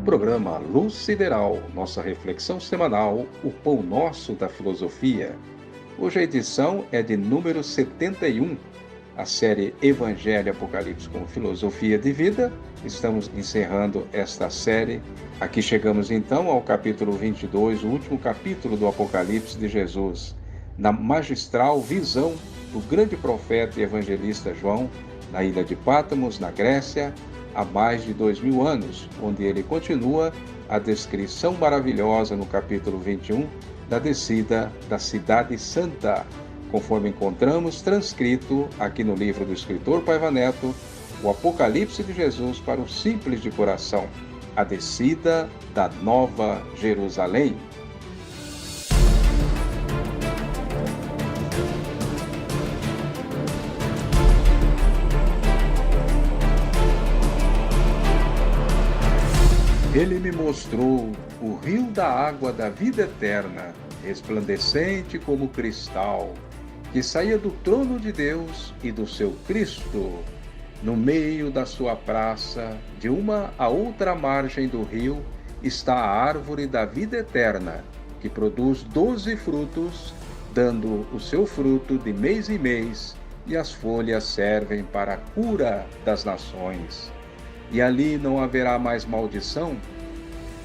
programa Luz Sideral, nossa reflexão semanal, o Pão Nosso da Filosofia. Hoje a edição é de número 71, a série Evangelho e Apocalipse como Filosofia de Vida. Estamos encerrando esta série. Aqui chegamos então ao capítulo 22, o último capítulo do Apocalipse de Jesus, na magistral visão do grande profeta e evangelista João, na ilha de Pátmos, na Grécia, há mais de 2000 anos, onde ele continua a descrição maravilhosa no capítulo 21 da descida da Cidade Santa, conforme encontramos transcrito aqui no livro do escritor Paiva Neto, o Apocalipse de Jesus para o simples de coração, a descida da Nova Jerusalém. Ele me mostrou o rio da água da vida eterna, resplandecente como cristal, que saía do trono de Deus e do seu Cristo. No meio da sua praça, de uma a outra margem do rio, está a árvore da vida eterna, que produz 12 frutos, dando o seu fruto de mês em mês, e as folhas servem para a cura das nações. E ali não haverá mais maldição.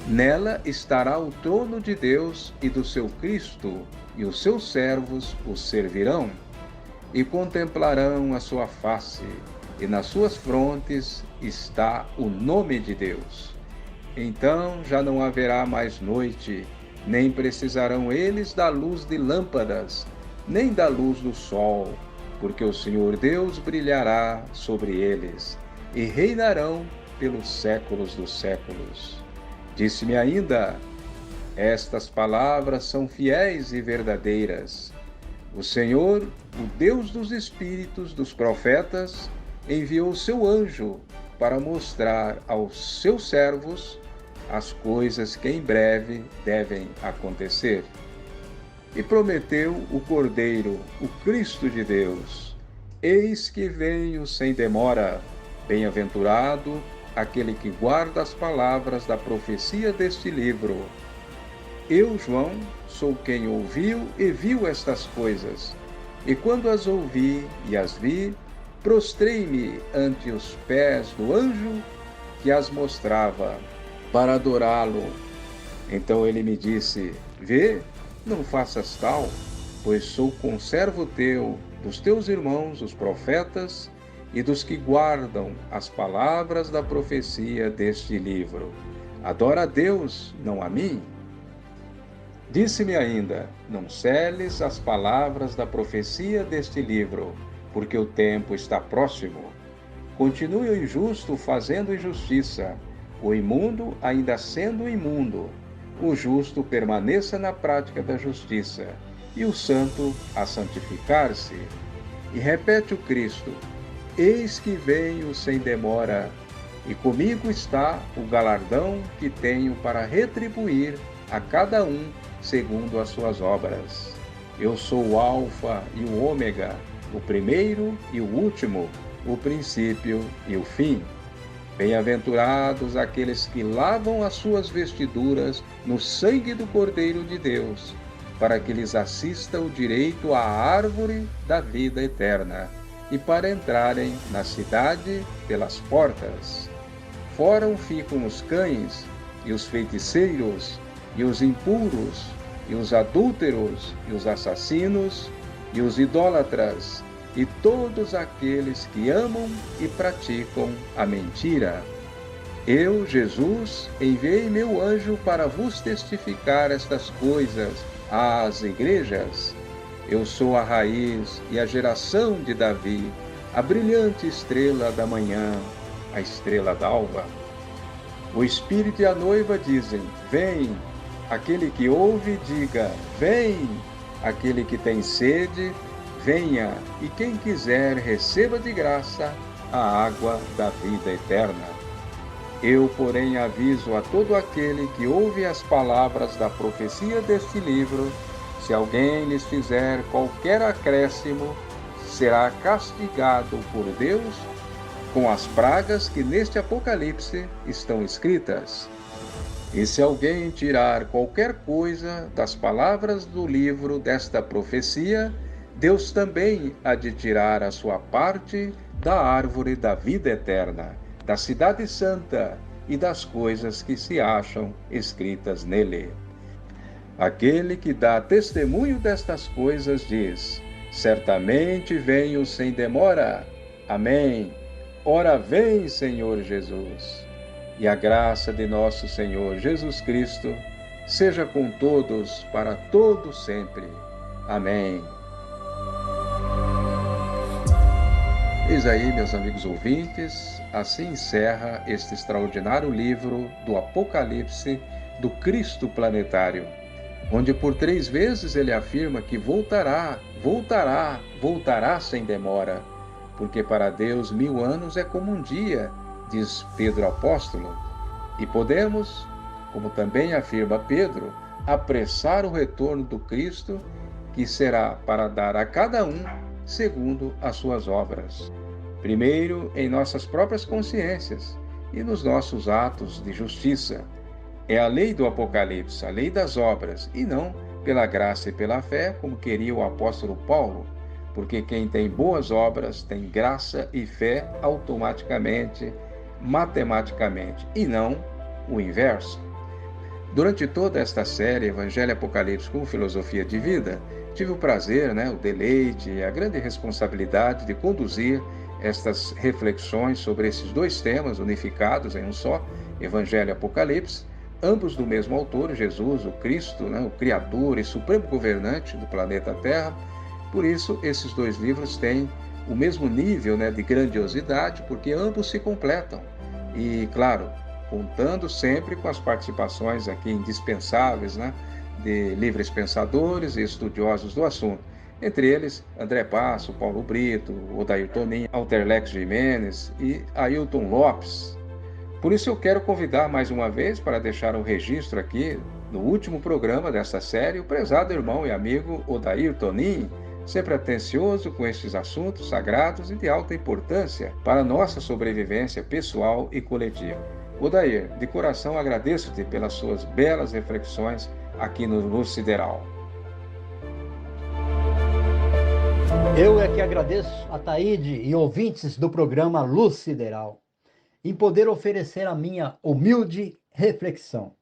Nela estará o trono de Deus e do seu Cristo, e os seus servos o servirão, e contemplarão a sua face, e nas suas frontes está o nome de Deus. Então já não haverá mais noite, nem precisarão eles da luz de lâmpadas, nem da luz do sol, porque o Senhor Deus brilhará sobre eles, e reinarão pelos séculos dos séculos. Disse-me ainda: estas palavras são fiéis e verdadeiras. O Senhor, o Deus dos espíritos dos profetas, enviou o seu anjo para mostrar aos seus servos as coisas que em breve devem acontecer. E prometeu o Cordeiro, o Cristo de Deus: eis que venho sem demora. Bem-aventurado aquele que guarda as palavras da profecia deste livro. Eu, João, sou quem ouviu e viu estas coisas, e quando as ouvi e as vi, prostrei-me ante os pés do anjo que as mostrava, para adorá-lo. Então ele me disse: vê, não faças tal, pois sou conservo teu, dos teus irmãos, os profetas, e dos que guardam as palavras da profecia deste livro. Adora a Deus, não a mim. Disse-me ainda: não celes as palavras da profecia deste livro, porque o tempo está próximo. Continue o injusto fazendo injustiça, o imundo ainda sendo imundo, o justo permaneça na prática da justiça, e o santo a santificar-se. E repete o Cristo: eis que venho sem demora, e comigo está o galardão que tenho para retribuir a cada um segundo as suas obras. Eu sou o Alfa e o Ômega, o primeiro e o último, o princípio e o fim. Bem-aventurados aqueles que lavam as suas vestiduras no sangue do Cordeiro de Deus, para que lhes assista o direito à árvore da vida eterna, e para entrarem na cidade pelas portas. Fora ficam os cães, e os feiticeiros, e os impuros, e os adúlteros, e os assassinos, e os idólatras, e todos aqueles que amam e praticam a mentira. Eu, Jesus, enviei meu anjo para vos testificar estas coisas às igrejas. Eu sou a raiz e a geração de Davi, a brilhante estrela da manhã, a estrela d'alva. O Espírito e a noiva dizem: vem. Aquele que ouve, diga: vem. Aquele que tem sede, venha. E quem quiser, receba de graça a água da vida eterna. Eu, porém, aviso a todo aquele que ouve as palavras da profecia deste livro: se alguém lhes fizer qualquer acréscimo, será castigado por Deus com as pragas que neste Apocalipse estão escritas. E se alguém tirar qualquer coisa das palavras do livro desta profecia, Deus também há de tirar a sua parte da árvore da vida eterna, da cidade santa e das coisas que se acham escritas nele. Aquele que dá testemunho destas coisas diz: certamente venho sem demora. Amém. Ora vem, Senhor Jesus. E a graça de nosso Senhor Jesus Cristo seja com todos para todo sempre. Amém. Eis aí, meus amigos ouvintes, assim encerra este extraordinário livro do Apocalipse do Cristo planetário, onde por 3 vezes ele afirma que voltará, voltará, voltará sem demora, porque para Deus 1000 anos é como um dia, diz Pedro apóstolo, e podemos, como também afirma Pedro, apressar o retorno do Cristo, que será para dar a cada um segundo as suas obras. Primeiro, em nossas próprias consciências e nos nossos atos de justiça. É a lei do Apocalipse, a lei das obras, e não pela graça e pela fé, como queria o apóstolo Paulo, porque quem tem boas obras tem graça e fé automaticamente, matematicamente, e não o inverso. Durante toda esta série Evangelho e Apocalipse como Filosofia de Vida, tive o prazer, o deleite e a grande responsabilidade de conduzir estas reflexões sobre esses 2 temas unificados em um só, Evangelho e Apocalipse, ambos do mesmo autor, Jesus, o Cristo, o Criador e Supremo Governante do planeta Terra. Por isso, esses 2 livros têm o mesmo nível de grandiosidade, porque ambos se completam. E, claro, contando sempre com as participações aqui indispensáveis, de livres pensadores e estudiosos do assunto. Entre eles, André Passo, Paulo Brito, Odair Tonin, Alterlex Jimenez e Ailton Lopes. Por isso eu quero convidar mais uma vez para deixar um registro aqui no último programa desta série, o prezado irmão e amigo Odair Tonin, sempre atencioso com estes assuntos sagrados e de alta importância para a nossa sobrevivência pessoal e coletiva. Odair, de coração agradeço-te pelas suas belas reflexões aqui no Luz Sideral. Eu é que agradeço a Taíde e ouvintes do programa Luz Sideral em poder oferecer a minha humilde reflexão.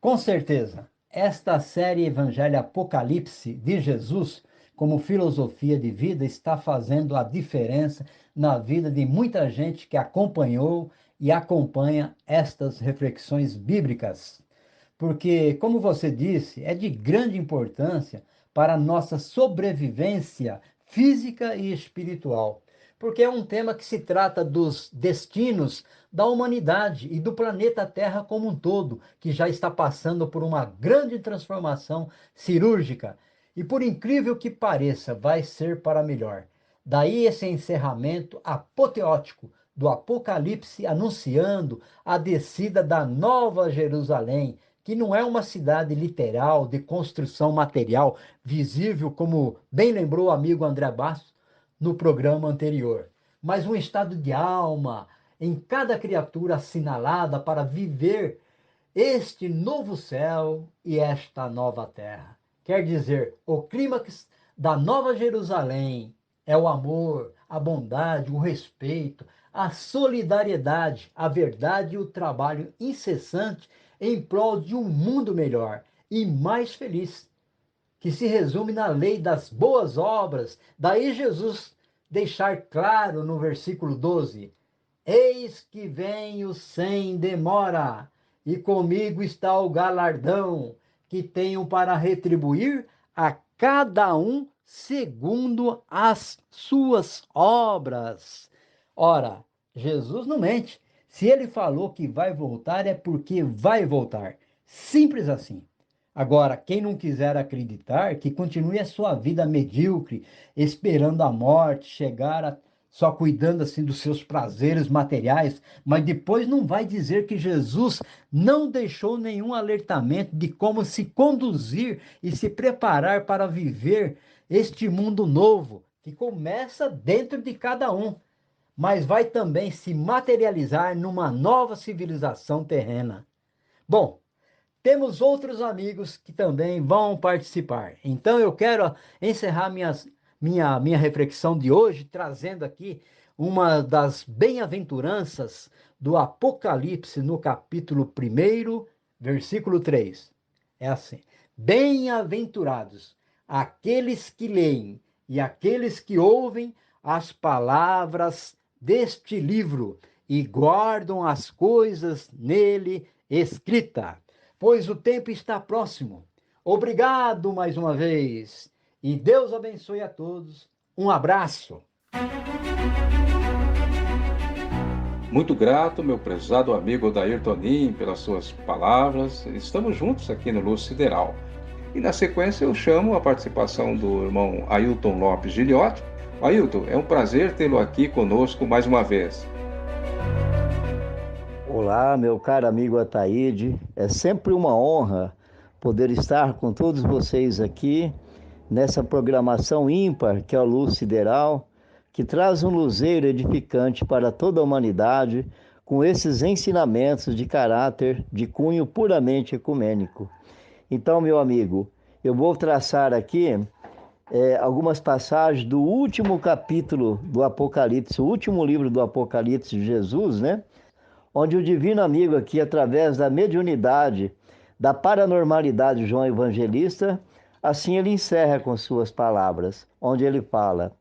Com certeza, esta série Evangelho Apocalipse de Jesus como filosofia de vida está fazendo a diferença na vida de muita gente que acompanhou e acompanha estas reflexões bíblicas. Porque, como você disse, é de grande importância para a nossa sobrevivência física e espiritual. Porque é um tema que se trata dos destinos da humanidade e do planeta Terra como um todo, que já está passando por uma grande transformação cirúrgica. E por incrível que pareça, vai ser para melhor. Daí esse encerramento apoteótico do Apocalipse anunciando a descida da Nova Jerusalém, que não é uma cidade literal de construção material visível, como bem lembrou o amigo André Bastos no programa anterior, mas um estado de alma em cada criatura assinalada para viver este novo céu e esta nova terra. Quer dizer, o clímax da Nova Jerusalém é o amor, a bondade, o respeito, a solidariedade, a verdade e o trabalho incessante em prol de um mundo melhor e mais feliz, que se resume na lei das boas obras. Daí Jesus deixar claro no versículo 12: eis que venho sem demora, e comigo está o galardão, que tenho para retribuir a cada um segundo as suas obras. Ora, Jesus não mente. Se ele falou que vai voltar, é porque vai voltar. Simples assim. Agora, quem não quiser acreditar, que continue a sua vida medíocre, esperando a morte chegar, só cuidando assim dos seus prazeres materiais, mas depois não vai dizer que Jesus não deixou nenhum alertamento de como se conduzir e se preparar para viver este mundo novo, que começa dentro de cada um, mas vai também se materializar numa nova civilização terrena. Bom, temos outros amigos que também vão participar. Então eu quero encerrar minha reflexão de hoje trazendo aqui uma das bem-aventuranças do Apocalipse no capítulo 1, versículo 3. É assim: bem-aventurados aqueles que leem e aqueles que ouvem as palavras deste livro e guardam as coisas nele escritas, pois o tempo está próximo. Obrigado mais uma vez e Deus abençoe a todos. Um abraço. Muito grato, meu prezado amigo Odair Tonin, pelas suas palavras. Estamos juntos aqui no Luz Sideral. E na sequência eu chamo a participação do irmão Ailton Lopes Giliotti. Ailton, é um prazer tê-lo aqui conosco mais uma vez. Olá, meu caro amigo Ataíde. É sempre uma honra poder estar com todos vocês aqui nessa programação ímpar que é a Luz Sideral, que traz um luzeiro edificante para toda a humanidade com esses ensinamentos de caráter de cunho puramente ecumênico. Então, meu amigo, eu vou traçar aqui algumas passagens do último capítulo do Apocalipse, o último livro do Apocalipse de Jesus, né? Onde o divino amigo aqui, através da mediunidade, da paranormalidade de João Evangelista, assim ele encerra com suas palavras, onde ele fala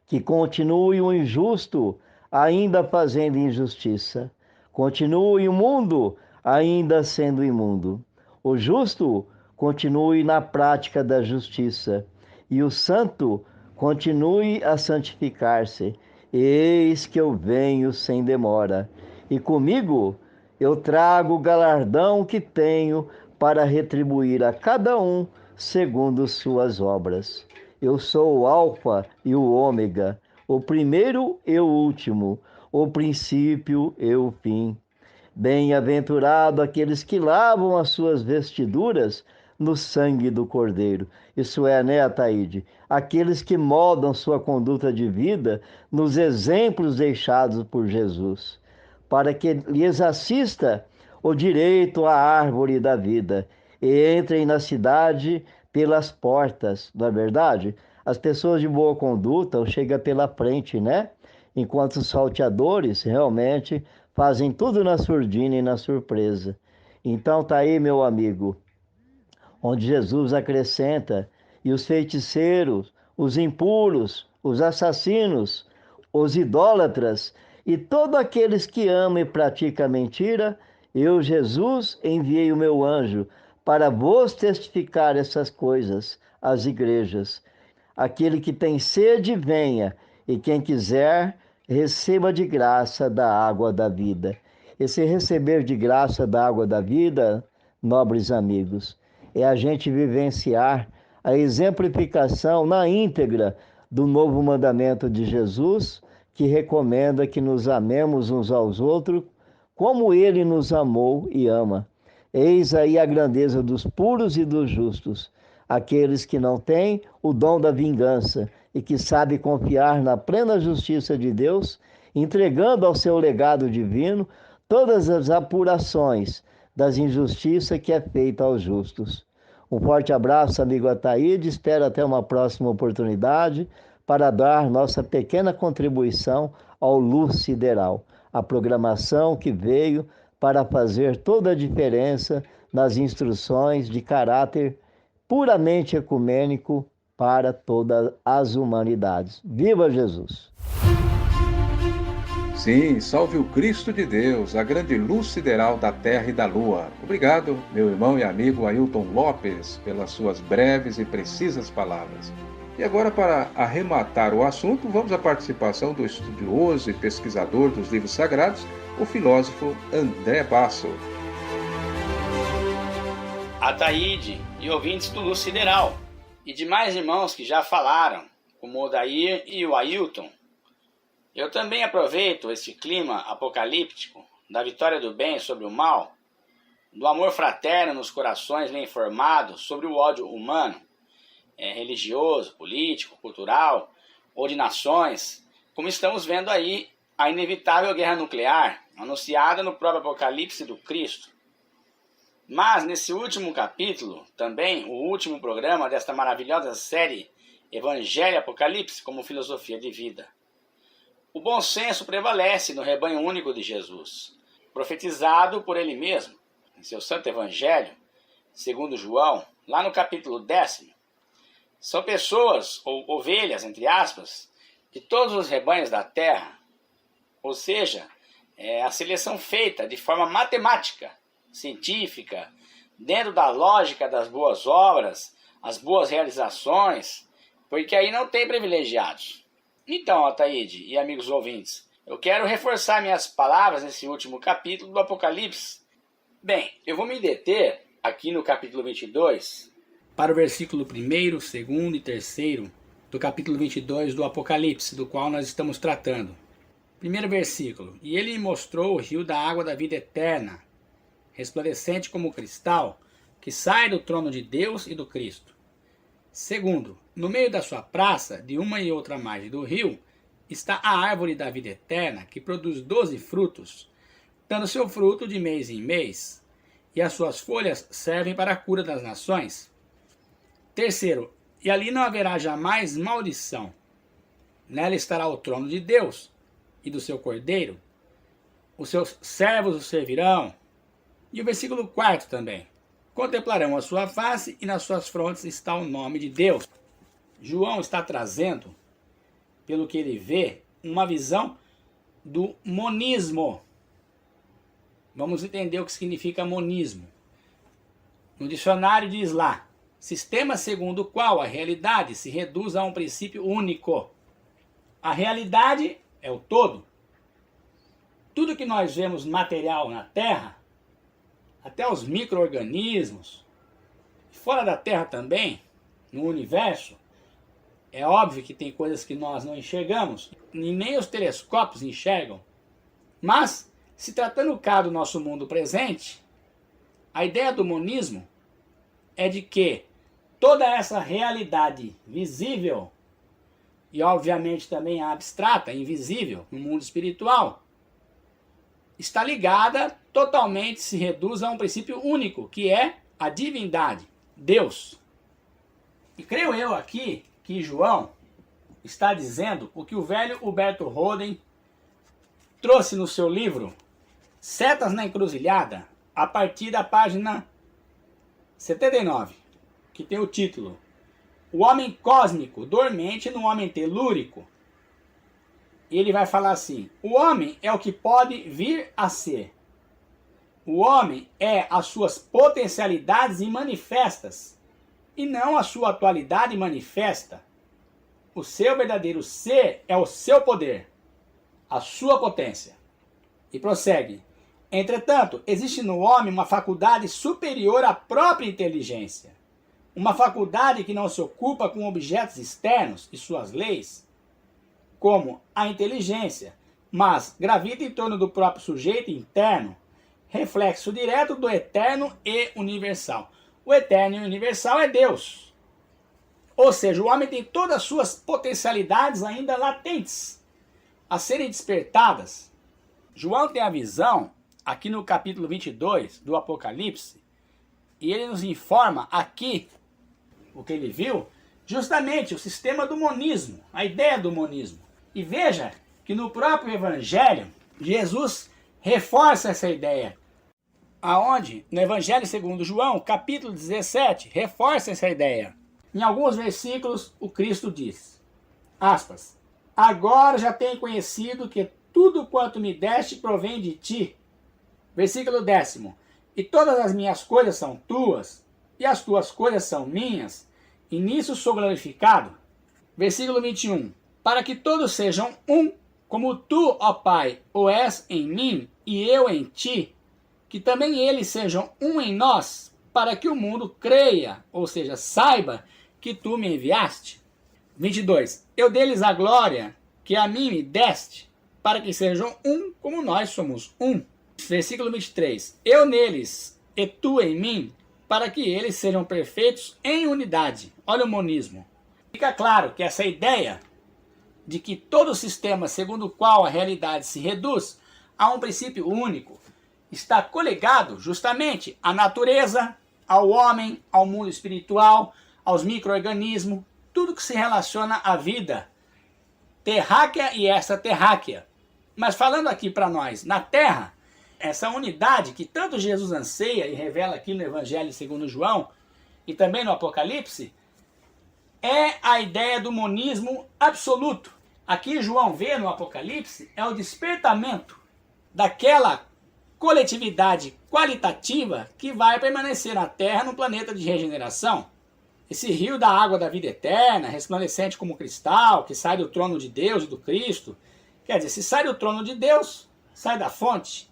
que continue o injusto ainda fazendo injustiça, continue o mundo ainda sendo imundo, o justo continue na prática da justiça e o santo continue a santificar-se. Eis que eu venho sem demora, e comigo eu trago o galardão que tenho para retribuir a cada um segundo suas obras. Eu sou o Alfa e o Ômega, o primeiro e o último, o princípio e o fim. Bem-aventurado aqueles que lavam as suas vestiduras no sangue do Cordeiro. Isso é, né, Ataíde? Aqueles que moldam sua conduta de vida nos exemplos deixados por Jesus, para que lhes assista o direito à árvore da vida e entrem na cidade pelas portas, não é verdade? As pessoas de boa conduta chegam pela frente, né? Enquanto os salteadores realmente fazem tudo na surdina e na surpresa. Então tá aí, meu amigo, onde Jesus acrescenta: e os feiticeiros, os impuros, os assassinos, os idólatras e todos aqueles que amam e praticam a mentira, eu, Jesus, enviei o meu anjo para vos testificar essas coisas às igrejas. Aquele que tem sede, venha, e quem quiser, receba de graça da água da vida. Esse receber de graça da água da vida, nobres amigos, é a gente vivenciar a exemplificação na íntegra do novo mandamento de Jesus, que recomenda que nos amemos uns aos outros como ele nos amou e ama. Eis aí a grandeza dos puros e dos justos, aqueles que não têm o dom da vingança e que sabem confiar na plena justiça de Deus, entregando ao seu legado divino todas as apurações das injustiças que é feita aos justos. Um forte abraço, amigo Ataíde, espero até uma próxima oportunidade para dar nossa pequena contribuição ao Luz Sideral, a programação que veio para fazer toda a diferença nas instruções de caráter puramente ecumênico para todas as humanidades. Viva Jesus! Sim, salve o Cristo de Deus, a grande luz sideral da terra e da lua. Obrigado, meu irmão e amigo Ailton Lopes, pelas suas breves e precisas palavras. E agora, para arrematar o assunto, vamos à participação do estudioso e pesquisador dos livros sagrados, o filósofo André Basso. Ataíde e ouvintes do Luz Sideral, e demais irmãos que já falaram, como o Odair e o Ailton, eu também aproveito esse clima apocalíptico da vitória do bem sobre o mal, do amor fraterno nos corações bem informados sobre o ódio humano, religioso, político, cultural ou de nações, como estamos vendo aí a inevitável guerra nuclear anunciada no próprio Apocalipse do Cristo. Mas nesse último capítulo, também o último programa desta maravilhosa série Evangelho e Apocalipse como filosofia de vida, o bom senso prevalece no rebanho único de Jesus, profetizado por ele mesmo, em seu santo evangelho, segundo João, lá no capítulo 10. São pessoas, ou ovelhas, entre aspas, de todos os rebanhos da terra, ou seja, é a seleção feita de forma matemática, científica, dentro da lógica das boas obras, as boas realizações, porque aí não tem privilegiados. Então, Ataíde e amigos ouvintes, eu quero reforçar minhas palavras nesse último capítulo do Apocalipse. Bem, eu vou me deter aqui no capítulo 22, para o versículo 1º, 2º e 3º do capítulo 22 do Apocalipse, do qual nós estamos tratando. Primeiro versículo: E ele me mostrou o rio da água da vida eterna, resplandecente como cristal, que sai do trono de Deus e do Cristo. Segundo, no meio da sua praça, de uma e outra margem do rio, está a árvore da vida eterna, que produz 12 frutos, dando seu fruto de mês em mês, e as suas folhas servem para a cura das nações. Terceiro, e ali não haverá jamais maldição. Nela estará o trono de Deus e do seu Cordeiro. Os seus servos o servirão. E o versículo 4 também. Contemplarão a sua face e nas suas frontes está o nome de Deus. João está trazendo, pelo que ele vê, uma visão do monismo. Vamos entender o que significa monismo. No dicionário diz lá: sistema segundo o qual a realidade se reduz a um princípio único. A realidade é o todo. Tudo que nós vemos material na Terra, até os micro-organismos, fora da Terra também, no universo, é óbvio que tem coisas que nós não enxergamos, e nem os telescópios enxergam. Mas, se tratando cá do nosso mundo presente, a ideia do monismo é de que toda essa realidade visível, e obviamente também a abstrata, invisível, no mundo espiritual, está ligada, totalmente se reduz a um princípio único, que é a divindade, Deus. E creio eu aqui que João está dizendo o que o velho Huberto Roden trouxe no seu livro Setas na Encruzilhada, a partir da página 79, que tem o título O Homem Cósmico Dormente no Homem Telúrico. E ele vai falar assim: o homem é o que pode vir a ser. O homem é as suas potencialidades imanifestas, e não a sua atualidade manifesta. O seu verdadeiro ser é o seu poder, a sua potência. E prossegue: entretanto, existe no homem uma faculdade superior à própria inteligência, uma faculdade que não se ocupa com objetos externos e suas leis, como a inteligência, mas gravita em torno do próprio sujeito interno, reflexo direto do eterno e universal. O eterno e universal é Deus. Ou seja, o homem tem todas as suas potencialidades ainda latentes a serem despertadas. João tem a visão, aqui no capítulo 22 do Apocalipse, e ele nos informa aqui o que ele viu, justamente o sistema do monismo, a ideia do monismo. E veja que no próprio Evangelho, Jesus reforça essa ideia. Aonde, no Evangelho segundo João, capítulo 17, reforça essa ideia. Em alguns versículos, o Cristo diz, aspas, agora já tenho conhecido que tudo quanto me deste provém de ti. Versículo 10, e todas as minhas coisas são tuas, e as tuas coisas são minhas, e nisso sou glorificado. Versículo 21, para que todos sejam um, como tu, ó Pai, o és em mim e eu em ti, que também eles sejam um em nós, para que o mundo creia, ou seja, saiba que tu me enviaste. 22. Eu dei-lhes a glória que a mim me deste, para que sejam um como nós somos um. Versículo 23. Eu neles e tu em mim, para que eles sejam perfeitos em unidade. Olha o monismo. Fica claro que essa ideia de que todo o sistema segundo o qual a realidade se reduz a um princípio único está coligado justamente à natureza, ao homem, ao mundo espiritual, aos micro-organismos, tudo que se relaciona à vida terráquea e extraterráquea. Mas falando aqui para nós, na Terra, essa unidade que tanto Jesus anseia e revela aqui no Evangelho segundo João e também no Apocalipse, é a ideia do monismo absoluto. Aqui João vê no Apocalipse é o despertamento daquela coletividade qualitativa que vai permanecer na Terra no planeta de regeneração. Esse rio da água da vida eterna, resplandecente como cristal, que sai do trono de Deus e do Cristo. Quer dizer, se sai do trono de Deus, sai da fonte.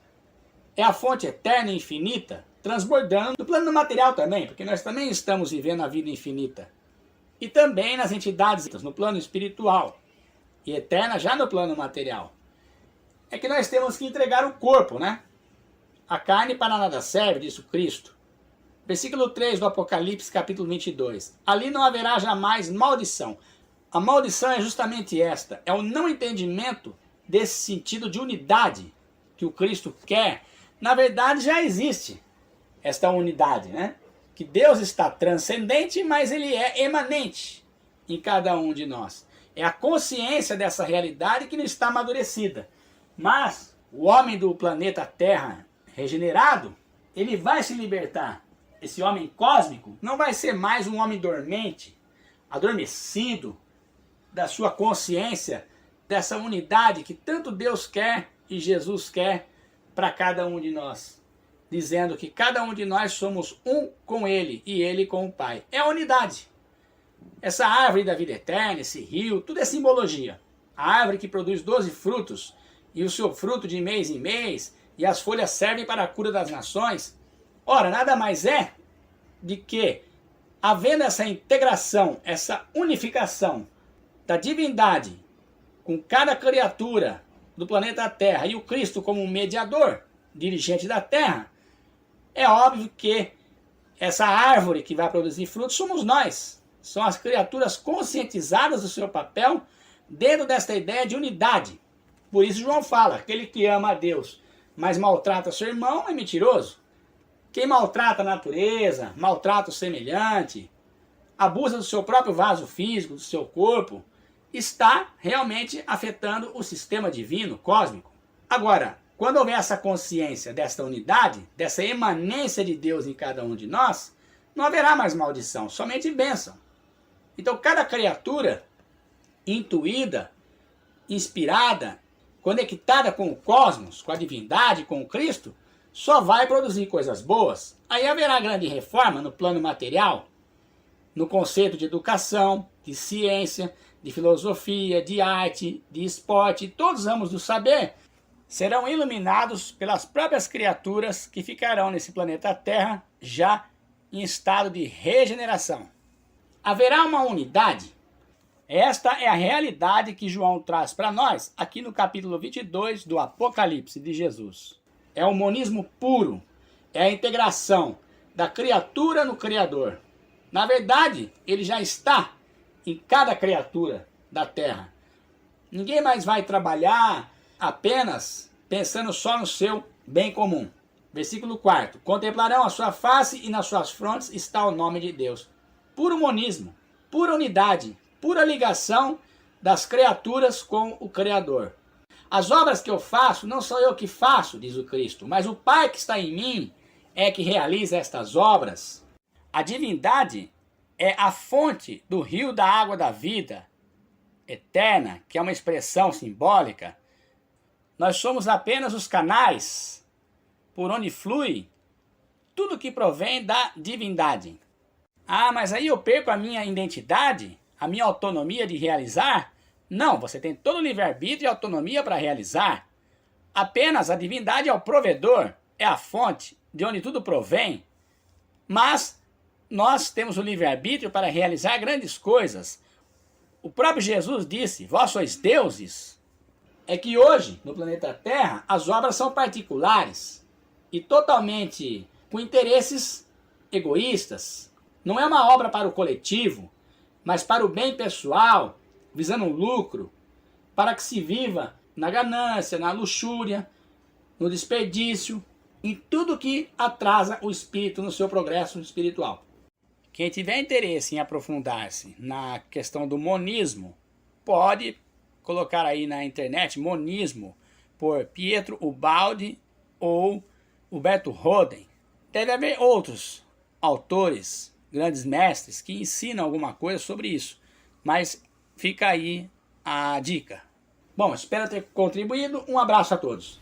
É a fonte eterna e infinita, transbordando no plano material também, porque nós também estamos vivendo a vida infinita. E também nas entidades, no plano espiritual. E eterna já no plano material. É que nós temos que entregar o corpo, né? A carne para nada serve, disse o Cristo. Versículo 3 do Apocalipse, capítulo 22. Ali não haverá jamais maldição. A maldição é justamente esta, é o não entendimento desse sentido de unidade que o Cristo quer. Na verdade já existe esta unidade, né? Que Deus está transcendente, mas Ele é emanente em cada um de nós. É a consciência dessa realidade que não está amadurecida. Mas o homem do planeta Terra regenerado, ele vai se libertar. Esse homem cósmico não vai ser mais um homem dormente, adormecido da sua consciência, dessa unidade que tanto Deus quer e Jesus quer para cada um de nós. Dizendo que cada um de nós somos um com Ele e Ele com o Pai. É a unidade. Essa árvore da vida eterna, esse rio, tudo é simbologia. A árvore que produz 12 frutos e o seu fruto de mês em mês, e as folhas servem para a cura das nações. Ora, nada mais é de que, havendo essa integração, essa unificação da divindade com cada criatura do planeta Terra e o Cristo como mediador, dirigente da Terra, é óbvio que essa árvore que vai produzir frutos somos nós. São as criaturas conscientizadas do seu papel dentro desta ideia de unidade. Por isso João fala, aquele que ama a Deus, mas maltrata seu irmão é mentiroso. Quem maltrata a natureza, maltrata o semelhante, abusa do seu próprio vaso físico, do seu corpo, está realmente afetando o sistema divino, cósmico. Agora, quando houver essa consciência desta unidade, dessa emanência de Deus em cada um de nós, não haverá mais maldição, somente bênção. Então cada criatura intuída, inspirada, conectada com o cosmos, com a divindade, com o Cristo, só vai produzir coisas boas. Aí haverá grande reforma no plano material, no conceito de educação, de ciência, de filosofia, de arte, de esporte, todos os ramos do saber serão iluminados pelas próprias criaturas que ficarão nesse planeta Terra já em estado de regeneração. Haverá uma unidade. Esta é a realidade que João traz para nós aqui no capítulo 22 do Apocalipse de Jesus. É o monismo puro, é a integração da criatura no Criador. Na verdade, ele já está em cada criatura da Terra. Ninguém mais vai trabalhar apenas pensando só no seu bem comum. Versículo 4. Contemplarão a sua face e nas suas frontes está o nome de Deus. Puro monismo, pura unidade, pura ligação das criaturas com o Criador. As obras que eu faço, não sou eu que faço, diz o Cristo, mas o Pai que está em mim é que realiza estas obras. A divindade é a fonte do rio da água da vida eterna, que é uma expressão simbólica. Nós somos apenas os canais por onde flui tudo que provém da divindade. Ah, mas aí eu perco a minha identidade, a minha autonomia de realizar? Não, você tem todo o livre-arbítrio e autonomia para realizar. Apenas a divindade é o provedor, é a fonte de onde tudo provém. Mas nós temos o livre-arbítrio para realizar grandes coisas. O próprio Jesus disse, vós sois deuses. É que hoje, no planeta Terra, as obras são particulares e totalmente com interesses egoístas. Não é uma obra para o coletivo, mas para o bem pessoal, visando o lucro, para que se viva na ganância, na luxúria, no desperdício, em tudo que atrasa o espírito no seu progresso espiritual. Quem tiver interesse em aprofundar-se na questão do monismo, pode colocar aí na internet monismo por Pietro Ubaldi ou Huberto Roden. Deve haver outros autores, grandes mestres, que ensinam alguma coisa sobre isso, mas fica aí a dica. Bom, espero ter contribuído. Um abraço a todos.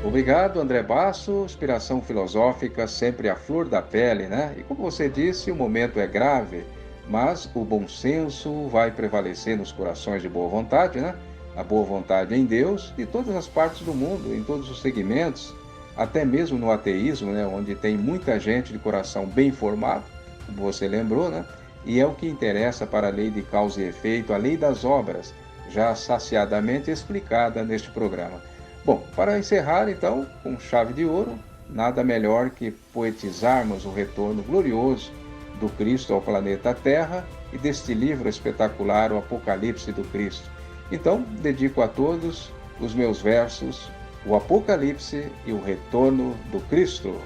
Obrigado, André Basso. Inspiração filosófica sempre à flor da pele, né? E como você disse, o momento é grave, mas o bom senso vai prevalecer nos corações de boa vontade, né? A boa vontade em Deus, de todas as partes do mundo, em todos os segmentos, até mesmo no ateísmo, né? Onde tem muita gente de coração bem formado, como você lembrou, né? E é o que interessa para a lei de causa e efeito, a lei das obras, já saciadamente explicada neste programa. Bom, para encerrar então, com chave de ouro, nada melhor que poetizarmos o retorno glorioso do Cristo ao planeta Terra e deste livro espetacular, o Apocalipse do Cristo. Então, dedico a todos os meus versos, o Apocalipse e o retorno do Cristo.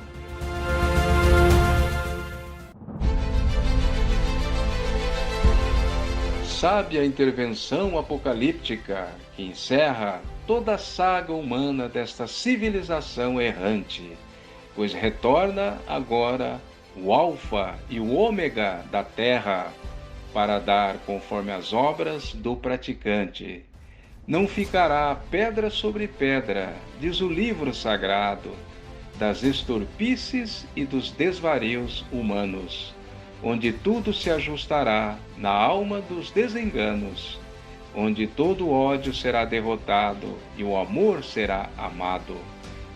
Sábia intervenção apocalíptica que encerra toda a saga humana desta civilização errante, pois retorna agora o Alfa e o Ômega da Terra para dar conforme as obras do praticante. Não ficará pedra sobre pedra, diz o livro sagrado, das estorpices e dos desvarios humanos, onde tudo se ajustará na alma dos desenganos, onde todo ódio será derrotado e o amor será amado.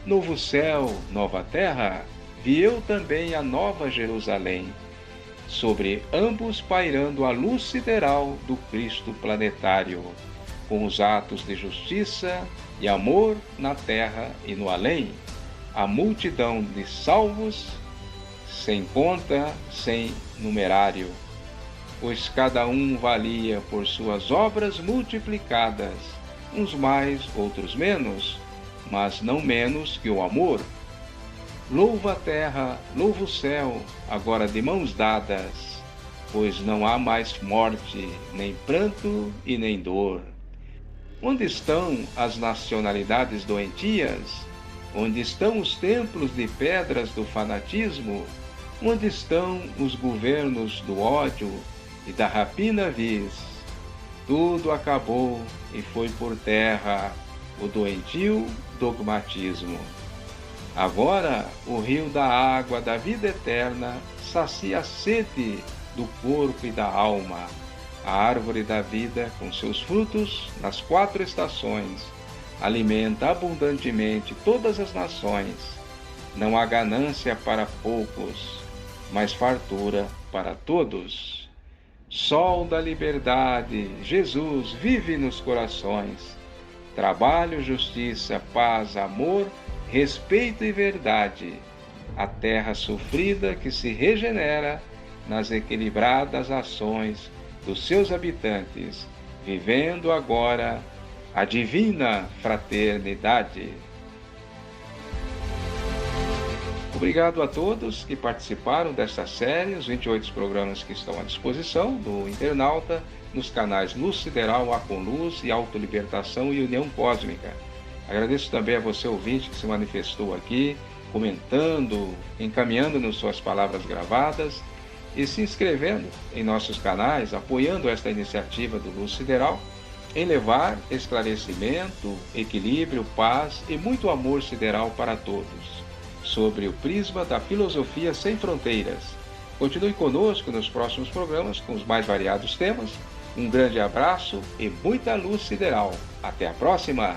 Novo céu, nova terra, vi eu também a nova Jerusalém, sobre ambos pairando a luz sideral do Cristo planetário, com os atos de justiça e amor na terra e no além, a multidão de salvos, sem conta, sem numerário, pois cada um valia por suas obras multiplicadas, uns mais, outros menos, mas não menos que o amor. Louva a terra, louva o céu, agora de mãos dadas, pois não há mais morte, nem pranto e nem dor. Onde estão as nacionalidades doentias? Onde estão os templos de pedras do fanatismo? Onde estão os governos do ódio e da rapina vis? Tudo acabou e foi por terra o doentio dogmatismo. Agora o rio da água da vida eterna sacia a sede do corpo e da alma. A árvore da vida, com seus frutos nas 4 estações, alimenta abundantemente todas as nações. Não há ganância para poucos, mas fartura para todos. Sol da liberdade, Jesus vive nos corações. Trabalho, justiça, paz, amor, respeito e verdade. A terra sofrida que se regenera nas equilibradas ações dos seus habitantes, vivendo agora a divina fraternidade. Obrigado a todos que participaram desta série, os 28 programas que estão à disposição do internauta nos canais Luz Sideral, A Com Luz e Autolibertação e União Cósmica. Agradeço também a você, ouvinte, que se manifestou aqui, comentando, encaminhando-nos suas palavras gravadas e se inscrevendo em nossos canais, apoiando esta iniciativa do Luz Sideral, em levar esclarecimento, equilíbrio, paz e muito amor sideral para todos, sobre o prisma da filosofia sem fronteiras. Continue conosco nos próximos programas com os mais variados temas. Um grande abraço e muita luz sideral. Até a próxima!